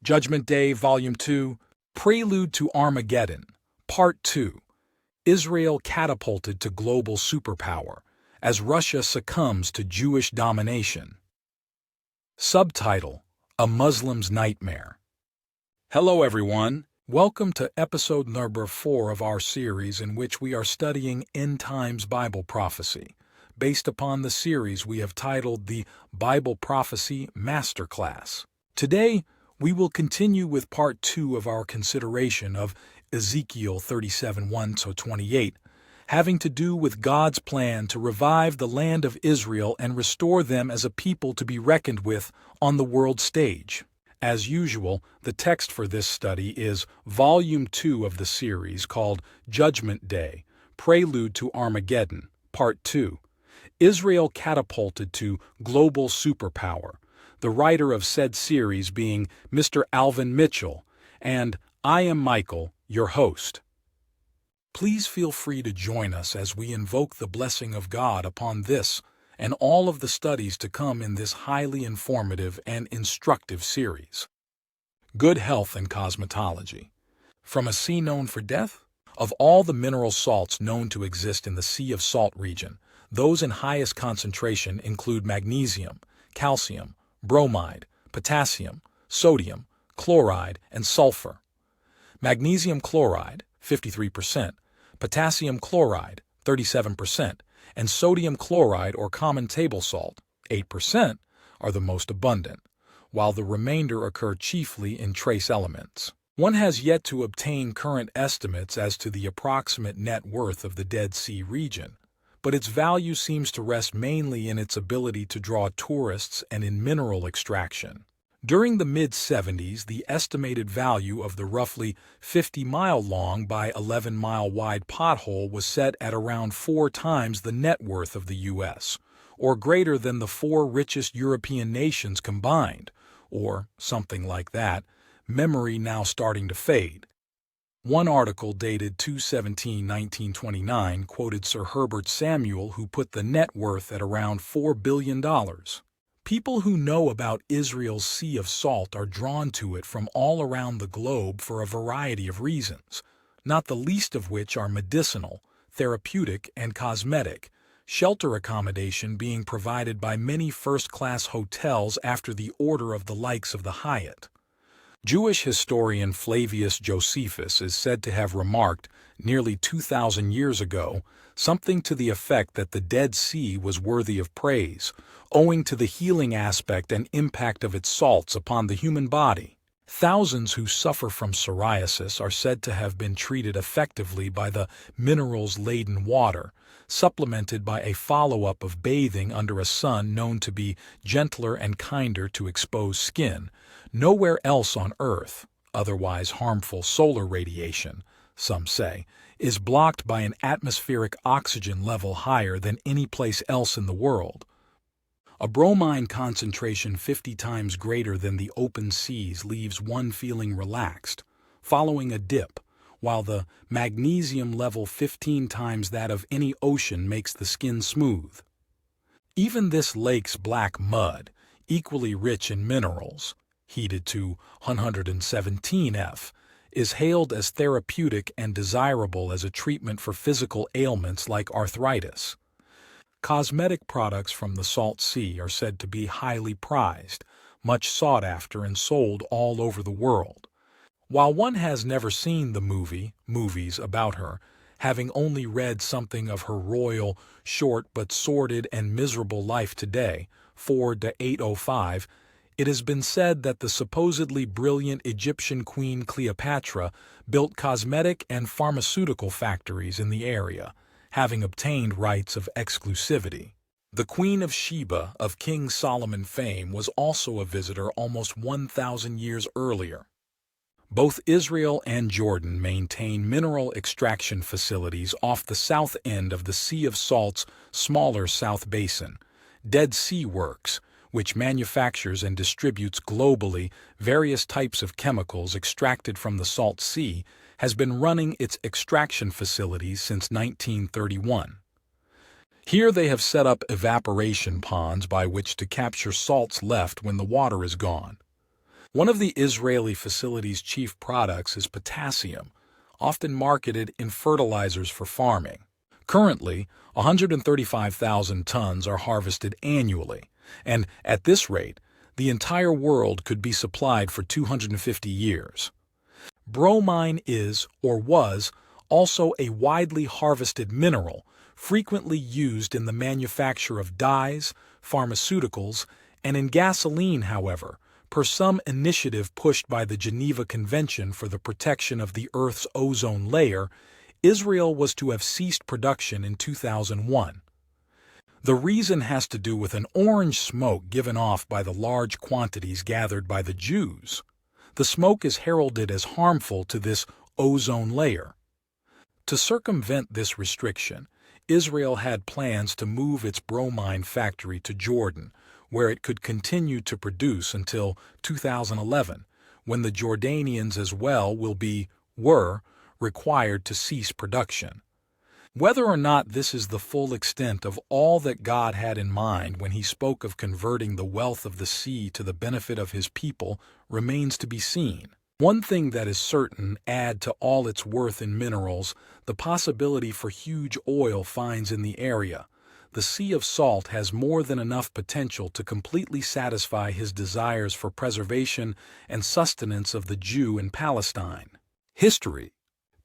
Judgment Day, Volume 2, Prelude to Armageddon, Part 2. Israel catapulted to global superpower as Russia succumbs to Jewish domination. Subtitle: A Muslim's Nightmare. Hello everyone, welcome to episode number 4 of our series in which we are studying End Times Bible Prophecy, based upon the series we have titled the Bible Prophecy Masterclass. Today, we will continue with Part 2 of our consideration of Ezekiel 37:1-28, having to do with God's plan to revive the land of Israel and restore them as a people to be reckoned with on the world stage. As usual, the text for this study is Volume 2 of the series called Judgment Day, Prelude to Armageddon, Part 2. Israel catapulted to global superpower, the writer of said series being Mr. Alvin Mitchell, and I am Michael, your host. Please feel free to join us as we invoke the blessing of God upon this and all of the studies to come in this highly informative and instructive series. Good health and cosmetology. From a sea known for death? Of all the mineral salts known to exist in the Sea of Salt region, those in highest concentration include magnesium, calcium, bromide, potassium, sodium, chloride, and sulfur. Magnesium chloride, 53%, potassium chloride, 37%, and sodium chloride or common table salt, 8%, are the most abundant, while the remainder occur chiefly in trace elements. One has yet to obtain current estimates as to the approximate net worth of the Dead Sea region, but its value seems to rest mainly in its ability to draw tourists and in mineral extraction. During the mid-70s, the estimated value of the roughly 50-mile-long by 11-mile-wide pothole was set at around 4 times the net worth of the U.S., or greater than the 4 richest European nations combined, or something like that, memory now starting to fade. One article dated 2/17/1929 quoted Sir Herbert Samuel, who put the net worth at around $4 billion. People who know about Israel's Sea of Salt are drawn to it from all around the globe for a variety of reasons, not the least of which are medicinal, therapeutic, and cosmetic, shelter accommodation being provided by many first-class hotels after the order of the likes of the Hyatt. Jewish historian Flavius Josephus is said to have remarked, nearly 2,000 years ago, something to the effect that the Dead Sea was worthy of praise, owing to the healing aspect and impact of its salts upon the human body. Thousands who suffer from psoriasis are said to have been treated effectively by the minerals-laden water, supplemented by a follow-up of bathing under a sun known to be gentler and kinder to exposed skin. Nowhere else on Earth, otherwise harmful solar radiation, some say, is blocked by an atmospheric oxygen level higher than any place else in the world. A bromine concentration 50 times greater than the open seas leaves one feeling relaxed, following a dip, while the magnesium level 15 times that of any ocean makes the skin smooth. Even this lake's black mud, equally rich in minerals, heated to 117 F, is hailed as therapeutic and desirable as a treatment for physical ailments like arthritis. Cosmetic products from the Salt Sea are said to be highly prized, much sought after and sold all over the world. While one has never seen the movies about her, having only read something of her royal, short but sordid and miserable life today, 4-805, it has been said that the supposedly brilliant Egyptian Queen Cleopatra built cosmetic and pharmaceutical factories in the area, having obtained rights of exclusivity. The Queen of Sheba of King Solomon fame was also a visitor almost 1,000 years earlier. Both Israel and Jordan maintain mineral extraction facilities off the south end of the Sea of Salt's smaller South Basin, Dead Sea Works, which manufactures and distributes globally various types of chemicals extracted from the Salt Sea, has been running its extraction facilities since 1931. Here they have set up evaporation ponds by which to capture salts left when the water is gone. One of the Israeli facility's chief products is potassium, often marketed in fertilizers for farming. Currently, 135,000 tons are harvested annually, and at this rate, the entire world could be supplied for 250 years. Bromine is, or was, also a widely harvested mineral, frequently used in the manufacture of dyes, pharmaceuticals, and in gasoline, however, per some initiative pushed by the Geneva Convention for the Protection of the Earth's Ozone Layer, Israel was to have ceased production in 2001. The reason has to do with an orange smoke given off by the large quantities gathered by the Jews. The smoke is heralded as harmful to this ozone layer. To circumvent this restriction, Israel had plans to move its bromine factory to Jordan, where it could continue to produce until 2011, when the Jordanians as well were required to cease production. Whether or not this is the full extent of all that God had in mind when he spoke of converting the wealth of the sea to the benefit of his people remains to be seen. One thing that is certain, add to all its worth in minerals the possibility for huge oil finds in the area. The Sea of Salt has more than enough potential to completely satisfy his desires for preservation and sustenance of the Jew in Palestine. History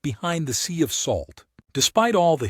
behind the Sea of Salt. Despite all the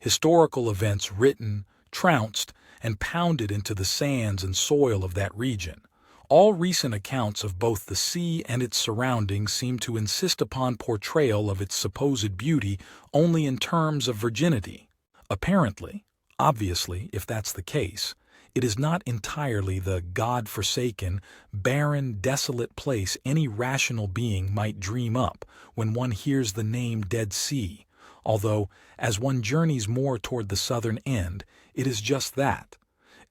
historical events written, trounced, and pounded into the sands and soil of that region, all recent accounts of both the sea and its surroundings seem to insist upon portrayal of its supposed beauty only in terms of virginity. Apparently, obviously, if that's the case, it is not entirely the God-forsaken, barren, desolate place any rational being might dream up when one hears the name Dead Sea, although, as one journeys more toward the southern end, it is just that.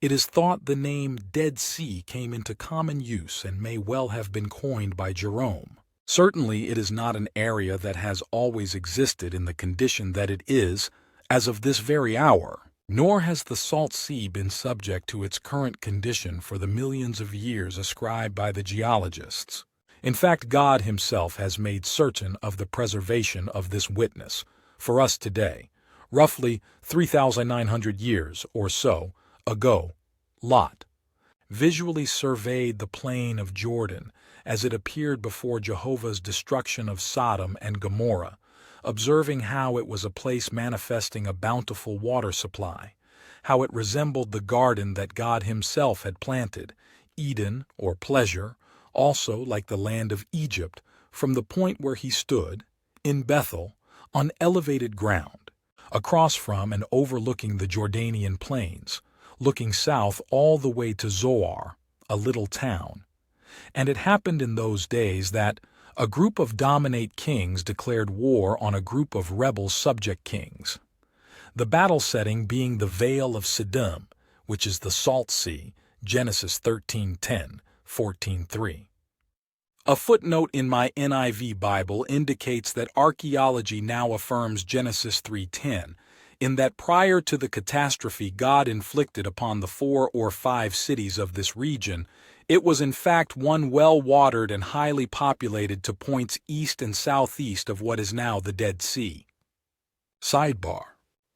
It is thought the name Dead Sea came into common use and may well have been coined by Jerome. Certainly it is not an area that has always existed in the condition that it is, as of this very hour. Nor has the Salt Sea been subject to its current condition for the millions of years ascribed by the geologists. In fact, God himself has made certain of the preservation of this witness, for us today, roughly 3,900 years or so ago. Lot visually surveyed the plain of Jordan as it appeared before Jehovah's destruction of Sodom and Gomorrah, observing how it was a place manifesting a bountiful water supply, how it resembled the garden that God himself had planted, Eden, or pleasure, also like the land of Egypt, from the point where he stood, in Bethel, on elevated ground, across from and overlooking the Jordanian plains, looking south all the way to Zoar, a little town. And it happened in those days that a group of dominate kings declared war on a group of rebel subject kings, the battle setting being the Vale of Siddim, which is the Salt Sea, Genesis 13:10, 14:3. A footnote in my NIV Bible indicates that archaeology now affirms Genesis 3:10, in that prior to the catastrophe God inflicted upon the 4 or 5 cities of this region, it was in fact one well-watered and highly populated to points east and southeast of what is now the Dead Sea. Sidebar.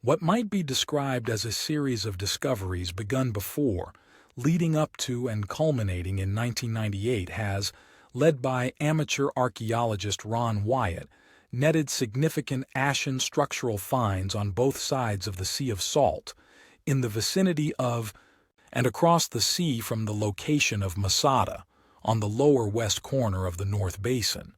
What might be described as a series of discoveries begun before, leading up to and culminating in 1998 has, led by amateur archaeologist Ron Wyatt, netted significant ashen structural finds on both sides of the Sea of Salt, in the vicinity of and across the sea from the location of Masada, on the lower west corner of the North Basin.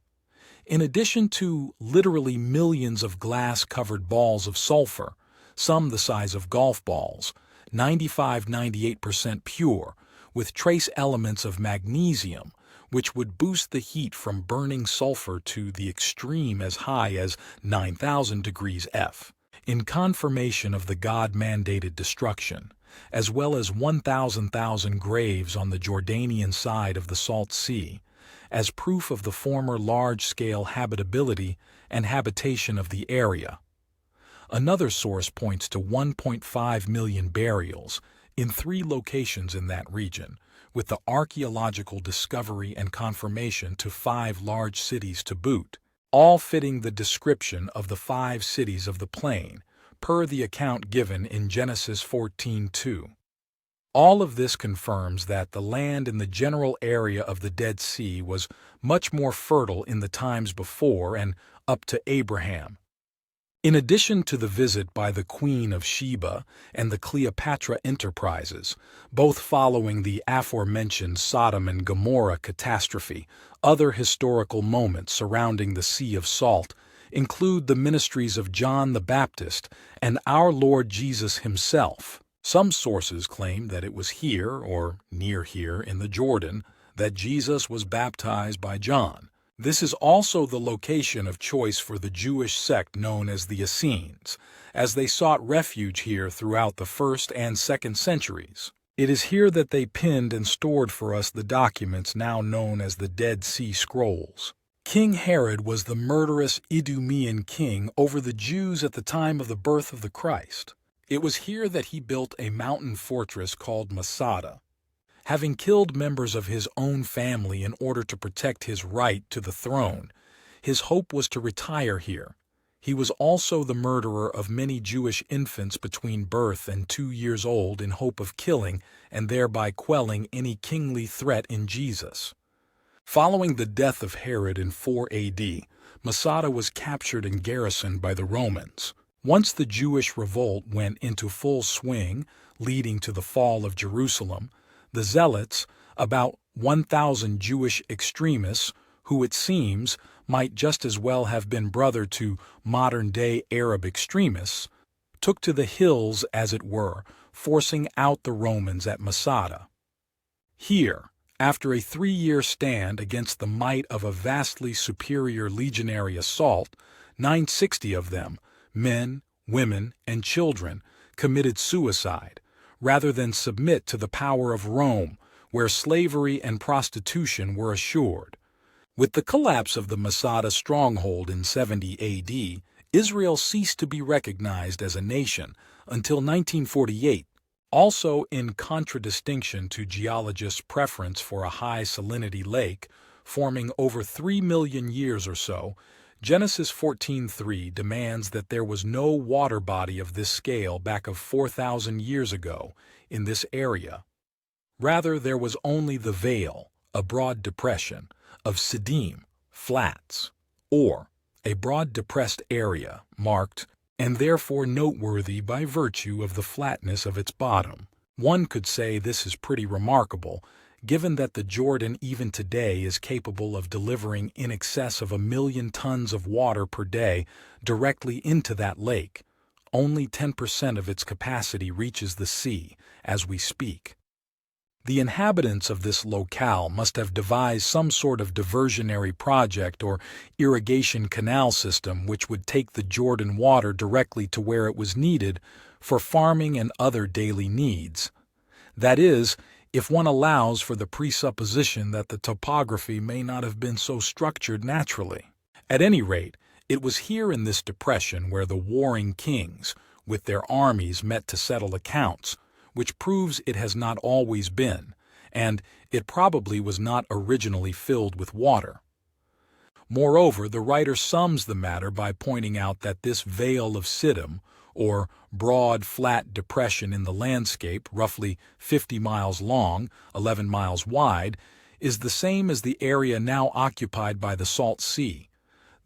In addition to literally millions of glass-covered balls of sulfur, some the size of golf balls, 95–98% pure, with trace elements of magnesium, which would boost the heat from burning sulfur to the extreme as high as 9,000 degrees F, in confirmation of the God-mandated destruction, as well as 1,000 graves on the Jordanian side of the Salt Sea, as proof of the former large-scale habitability and habitation of the area. Another source points to 1.5 million burials in 3 locations in that region, with the archaeological discovery and confirmation to 5 large cities to boot, all fitting the description of the 5 cities of the plain, per the account given in Genesis 14:2. All of this confirms that the land in the general area of the Dead Sea was much more fertile in the times before and up to Abraham. In addition to the visit by the Queen of Sheba and the Cleopatra enterprises, both following the aforementioned Sodom and Gomorrah catastrophe, other historical moments surrounding the Sea of Salt include the ministries of John the Baptist and our Lord Jesus himself. Some sources claim that it was here, or near here, in the Jordan, that Jesus was baptized by John. This is also the location of choice for the Jewish sect known as the Essenes, as they sought refuge here throughout the 1st and 2nd centuries. It is here that they pinned and stored for us the documents now known as the Dead Sea Scrolls. King Herod was the murderous Idumean king over the Jews at the time of the birth of the Christ. It was here that he built a mountain fortress called Masada. Having killed members of his own family in order to protect his right to the throne, his hope was to retire here. He was also the murderer of many Jewish infants between birth and 2 years old in hope of killing and thereby quelling any kingly threat in Jesus. Following the death of Herod in 4 AD, Masada was captured and garrisoned by the Romans. Once the Jewish revolt went into full swing, leading to the fall of Jerusalem, the Zealots, about 1,000 Jewish extremists, who it seems might just as well have been brother to modern-day Arab extremists, took to the hills, as it were, forcing out the Romans at Masada. Here, after a 3-year stand against the might of a vastly superior legionary assault, 960 of them, men, women, and children, committed suicide, rather than submit to the power of Rome, where slavery and prostitution were assured. With the collapse of the Masada stronghold in 70 AD, Israel ceased to be recognized as a nation until 1948. Also, in contradistinction to geologists' preference for a high salinity lake, forming over 3 million years or so, Genesis 14:3 demands that there was no water body of this scale back of 4,000 years ago in this area. Rather, there was only the vale, a broad depression, of Siddim, flats, or a broad depressed area marked and therefore noteworthy by virtue of the flatness of its bottom. One could say this is pretty remarkable, given that the Jordan even today is capable of delivering in excess of 1 million tons of water per day directly into that lake. Only 10% of its capacity reaches the sea as we speak. The inhabitants of this locale must have devised some sort of diversionary project or irrigation canal system which would take the Jordan water directly to where it was needed for farming and other daily needs. That is, if one allows for the presupposition that the topography may not have been so structured naturally. At any rate, it was here in this depression where the warring kings, with their armies, met to settle accounts, which proves it has not always been, and it probably was not originally filled with water. Moreover, the writer sums the matter by pointing out that this vale of Siddim, or broad, flat depression in the landscape, roughly 50 miles long, 11 miles wide, is the same as the area now occupied by the Salt Sea.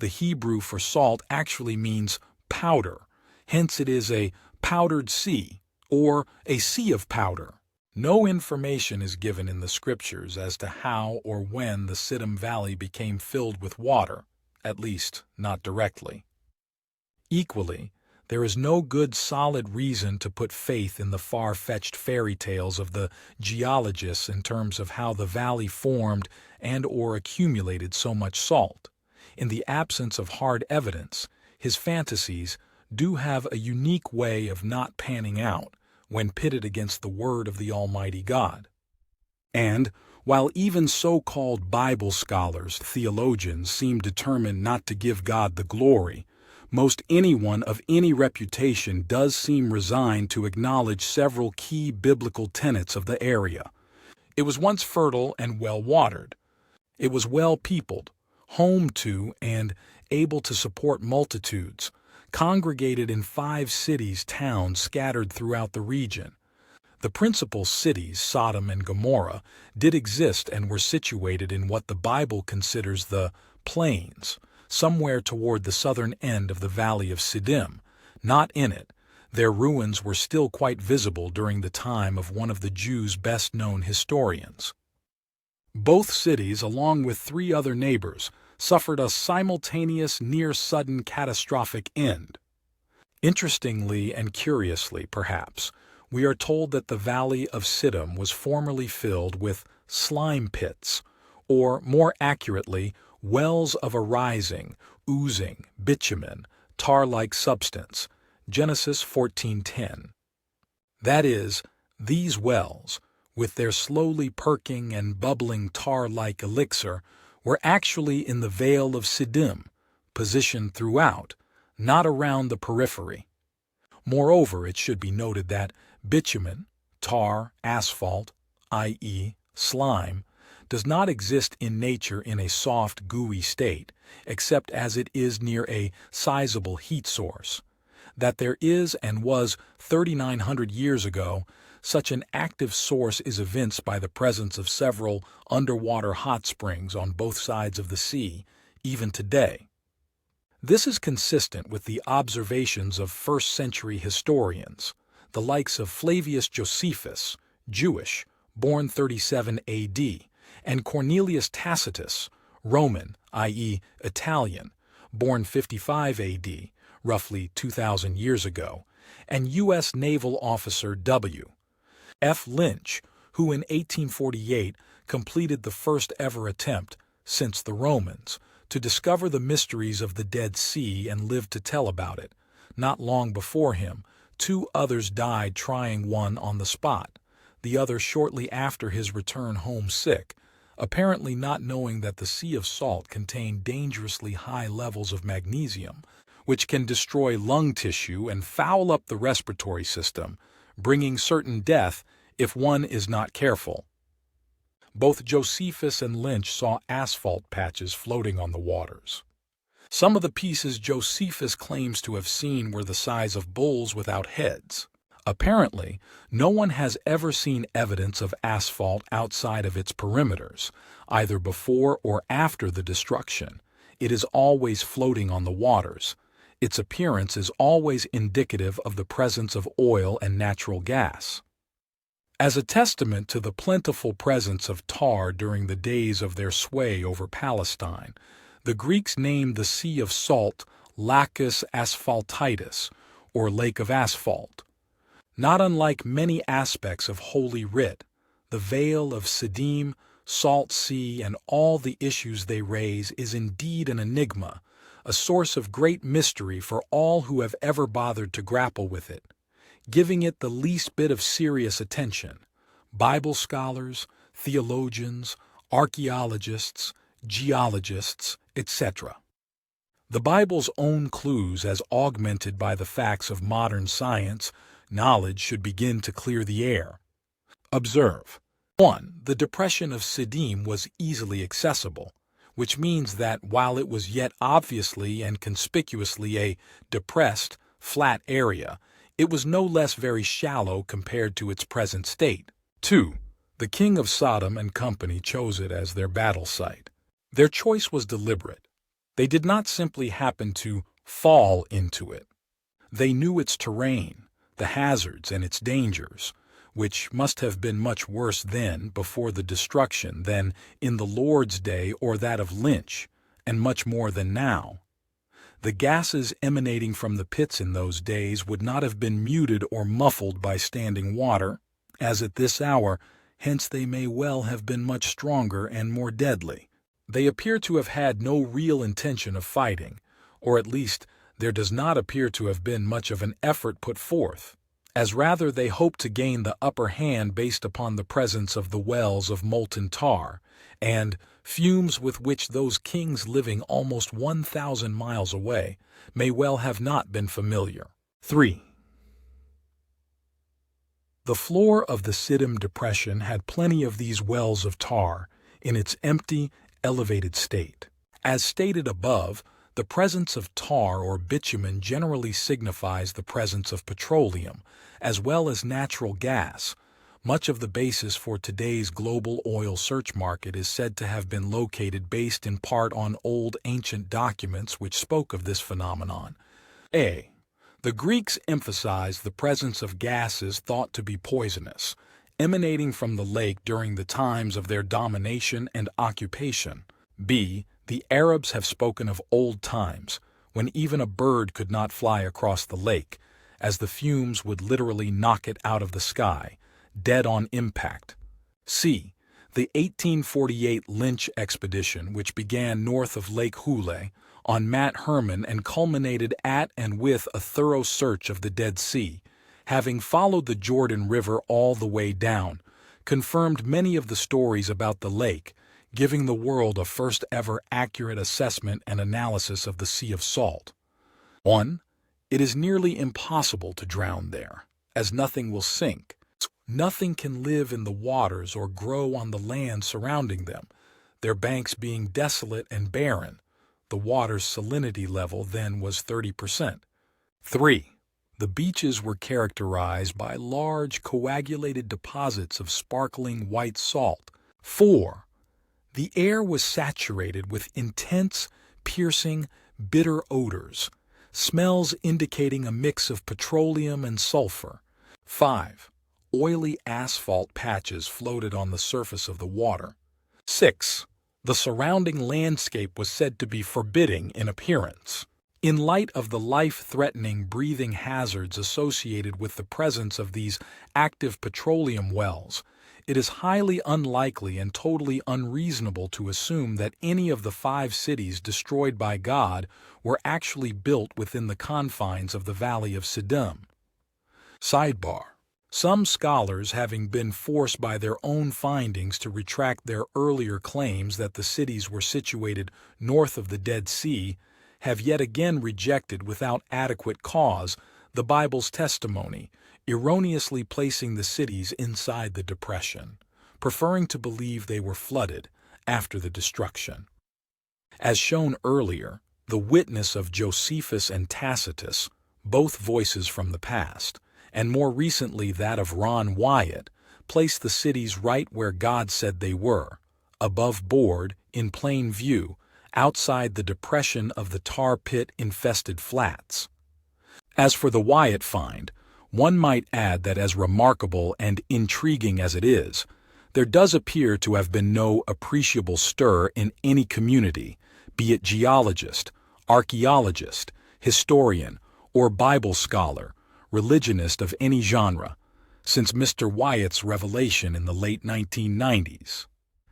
The Hebrew for salt actually means powder, hence it is a powdered sea, or a sea of powder. No information is given in the scriptures as to how or when the Siddim Valley became filled with water, at least not directly. Equally, there is no good solid reason to put faith in the far-fetched fairy tales of the geologists in terms of how the valley formed and or accumulated so much salt. In the absence of hard evidence, his fantasies do have a unique way of not panning out when pitted against the word of the Almighty God. And, while even so-called Bible scholars, theologians, seem determined not to give God the glory, most anyone of any reputation does seem resigned to acknowledge several key biblical tenets of the area. It was once fertile and well-watered. It was well-peopled, home to and able to support multitudes, congregated in 5 cities-towns scattered throughout the region. The principal cities, Sodom and Gomorrah, did exist and were situated in what the Bible considers the plains, somewhere toward the southern end of the valley of Siddim, not in it. Their ruins were still quite visible during the time of one of the Jews' best-known historians. Both cities, along with 3 other neighbors, suffered a simultaneous near-sudden catastrophic end. Interestingly and curiously, perhaps, we are told that the valley of Siddim was formerly filled with slime pits, or more accurately, wells of a rising, oozing, bitumen, tar-like substance, Genesis 14:10. That is, these wells, with their slowly perking and bubbling tar-like elixir, were actually in the Vale of Siddim, positioned throughout, not around the periphery. Moreover, it should be noted that bitumen, tar, asphalt, i.e., slime, does not exist in nature in a soft, gooey state, except as it is near a sizable heat source. That there is and was 3,900 years ago, such an active source is evinced by the presence of several underwater hot springs on both sides of the sea, even today. This is consistent with the observations of first-century historians, the likes of Flavius Josephus, Jewish, born 37 A.D., and Cornelius Tacitus, Roman, i.e., Italian, born 55 A.D., roughly 2,000 years ago, and U.S. naval officer W. F. Lynch, who in 1848 completed the first ever attempt, since the Romans, to discover the mysteries of the Dead Sea and lived to tell about it. Not long before him, 2 others died trying, one on the spot, the other shortly after his return home sick, apparently not knowing that the Sea of Salt contained dangerously high levels of magnesium, which can destroy lung tissue and foul up the respiratory system, bringing certain death if one is not careful. Both Josephus and Lynch saw asphalt patches floating on the waters. Some of the pieces Josephus claims to have seen were the size of bulls without heads. Apparently, no one has ever seen evidence of asphalt outside of its perimeters, either before or after the destruction. It is always floating on the waters. Its appearance is always indicative of the presence of oil and natural gas. As a testament to the plentiful presence of tar during the days of their sway over Palestine, the Greeks named the Sea of Salt Lacus Asphaltitis, or Lake of Asphalt. Not unlike many aspects of Holy Writ, the Vale of Siddim, Salt Sea, and all the issues they raise is indeed an enigma, a source of great mystery for all who have ever bothered to grapple with it, giving it the least bit of serious attention. Bible scholars, theologians, archaeologists, geologists, etc. The Bible's own clues, as augmented by the facts of modern science, knowledge should begin to clear the air. Observe. 1. The depression of Siddim was easily accessible, which means that while it was yet obviously and conspicuously a depressed, flat area, it was no less very shallow compared to its present state. 2. The king of Sodom and company chose it as their battle site. Their choice was deliberate. They did not simply happen to fall into it. They knew its terrain, the hazards and its dangers, which must have been much worse then, before the destruction, than in the Lord's day or that of Lynch, and much more than now. The gases emanating from the pits in those days would not have been muted or muffled by standing water, as at this hour, hence they may well have been much stronger and more deadly. They appear to have had no real intention of fighting, or at least there does not appear to have been much of an effort put forth, as rather they hoped to gain the upper hand based upon the presence of the wells of molten tar, and fumes with which those kings living almost 1,000 miles away may well have not been familiar. 3. The floor of the Siddim Depression had plenty of these wells of tar in its empty, elevated state. As stated above, the presence of tar or bitumen generally signifies the presence of petroleum, as well as natural gas. Much of the basis for today's global oil search market is said to have been located based in part on old ancient documents which spoke of this phenomenon. A. The Greeks emphasized the presence of gases thought to be poisonous, emanating from the lake during the times of their domination and occupation. B. The Arabs have spoken of old times, when even a bird could not fly across the lake, as the fumes would literally knock it out of the sky, dead on impact. C. The 1848 Lynch expedition, which began north of Lake Hule, on Mount Hermon and culminated at and with a thorough search of the Dead Sea, having followed the Jordan River all the way down, confirmed many of the stories about the lake, giving the world a first-ever accurate assessment and analysis of the Sea of Salt. 1. It is nearly impossible to drown there, as nothing will sink. Nothing can live in the waters or grow on the land surrounding them, their banks being desolate and barren. The water's salinity level then was 30%. 3. The beaches were characterized by large coagulated deposits of sparkling white salt. 4. The air was saturated with intense, piercing, bitter odors, smells indicating a mix of petroleum and sulfur. 5. Oily asphalt patches floated on the surface of the water. 6. The surrounding landscape was said to be forbidding in appearance. In light of the life-threatening breathing hazards associated with the presence of these active petroleum wells, it is highly unlikely and totally unreasonable to assume that any of the 5 cities destroyed by God were actually built within the confines of the Valley of Siddim. Sidebar. Some scholars, having been forced by their own findings to retract their earlier claims that the cities were situated north of the Dead Sea, have yet again rejected without adequate cause the Bible's testimony, erroneously placing the cities inside the depression, preferring to believe they were flooded after the destruction. As shown earlier, the witness of Josephus and Tacitus, both voices from the past, and more recently that of Ron Wyatt, placed the cities right where God said they were, above board, in plain view, outside the depression of the tar pit-infested flats. As for the Wyatt find, one might add that as remarkable and intriguing as it is, there does appear to have been no appreciable stir in any community, be it geologist, archaeologist, historian, or Bible scholar, religionist of any genre, since Mr. Wyatt's revelation in the late 1990s.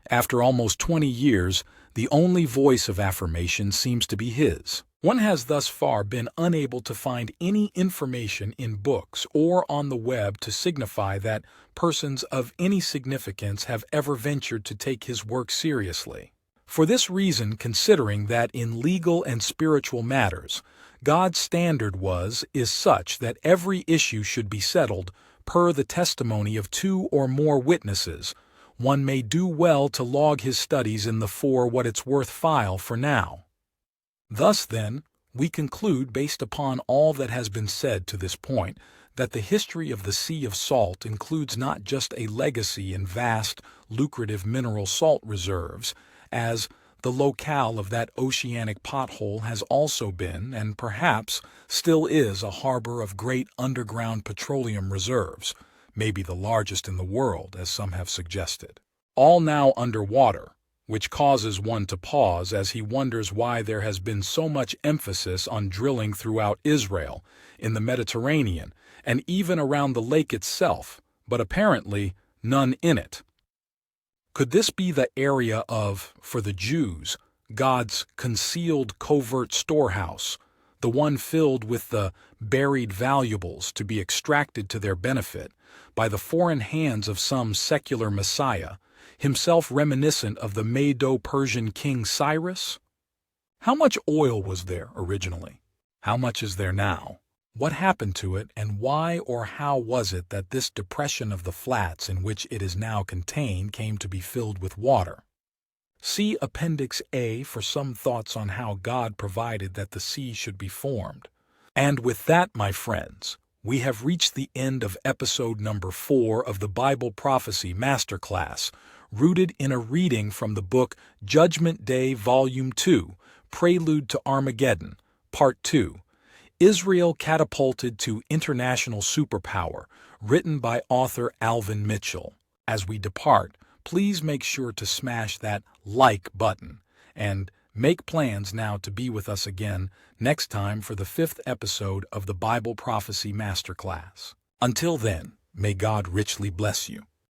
After almost 20 years, the only voice of affirmation seems to be his. One has thus far been unable to find any information in books or on the web to signify that persons of any significance have ever ventured to take his work seriously. For this reason, considering that in legal and spiritual matters, God's standard is such that every issue should be settled per the testimony of 2 or more witnesses, one may do well to log his studies in the for what it's worth file for now. Thus, then, we conclude, based upon all that has been said to this point, that the history of the Sea of Salt includes not just a legacy in vast, lucrative mineral salt reserves, as the locale of that oceanic pothole has also been, and perhaps still is, a harbor of great underground petroleum reserves, maybe the largest in the world, as some have suggested. All now underwater, which causes one to pause as he wonders why there has been so much emphasis on drilling throughout Israel, in the Mediterranean, and even around the lake itself, but apparently none in it. Could this be the area of, for the Jews, God's concealed covert storehouse, the one filled with the buried valuables to be extracted to their benefit by the foreign hands of some secular Messiah, himself reminiscent of the Medo-Persian king Cyrus? How much oil was there originally? How much is there now? What happened to it, and why or how was it that this depression of the flats in which it is now contained came to be filled with water? See Appendix A for some thoughts on how God provided that the sea should be formed. And with that, my friends, we have reached the end of episode number 4 of the Bible Prophecy Masterclass, rooted in a reading from the book Judgment Day, Volume 2, Prelude to Armageddon, Part 2, Israel Catapulted to International Superpower, written by author Alvin Mitchell. As we depart, please make sure to smash that like button and make plans now to be with us again next time for the 5th episode of the Bible Prophecy Masterclass. Until then, may God richly bless you.